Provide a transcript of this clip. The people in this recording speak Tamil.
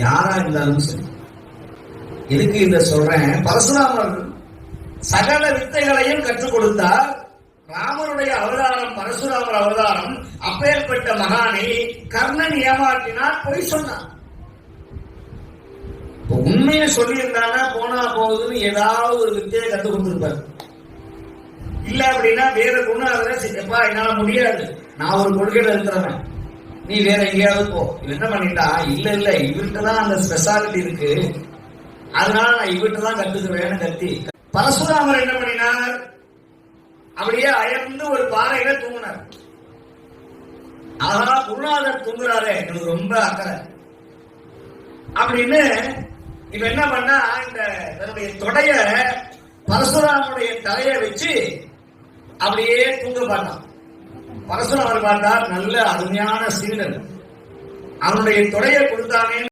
யாரா இருந்தாலும் சரி. எதுக்கு இதை சொல்றேன்? பரசுராமர் சகல வித்தைகளையும் கற்றுக் கொடுத்தார். ராமனுடைய அவதாரம் பரசுராமர் அவதாரம். அப்பேற்பட்ட மகானை கர்ணன் ஏமாற்றினார், பொய் சொன்னார். உண்மையை சொல்லியிருந்தானா போனா போகுதுன்னு ஏதாவது ஒரு வித்தையை கற்றுக் கொடுத்திருப்பார். இல்ல அப்படின்னா வேற குணம் சித்தப்பா என்னால முடியாது, நான் ஒரு கொள்கையில இருக்கிறவன், நீ வேற எங்கேயாவது போ. என்ன பண்ணிட்டா, இல்ல இல்ல இவர்கிட்ட தான் அந்த ஸ்பெஷாலிட்டி இருக்கு, அதனால நான் இவர்கிட்ட தான் கத்துக்கிறேன்னு கத்தி. பரசுராமர் என்ன பண்ணினார், அப்படியே அயர்ந்து ஒரு பாறையில தூங்கினார். ஆனா குருநாதர் தூங்குறாரு, எனக்கு ரொம்ப அக்கறை அப்படின்னு இவ என்ன பண்ணா, இந்த தன்னுடைய தொடைய பரசுராமனுடைய தலையை வச்சு அப்படியே தூங்க பார்த்தான். பரசுராமர் பார்த்தார், நல்ல அருமையான சீடர், அவனுடைய தொடையை கொடுத்தானே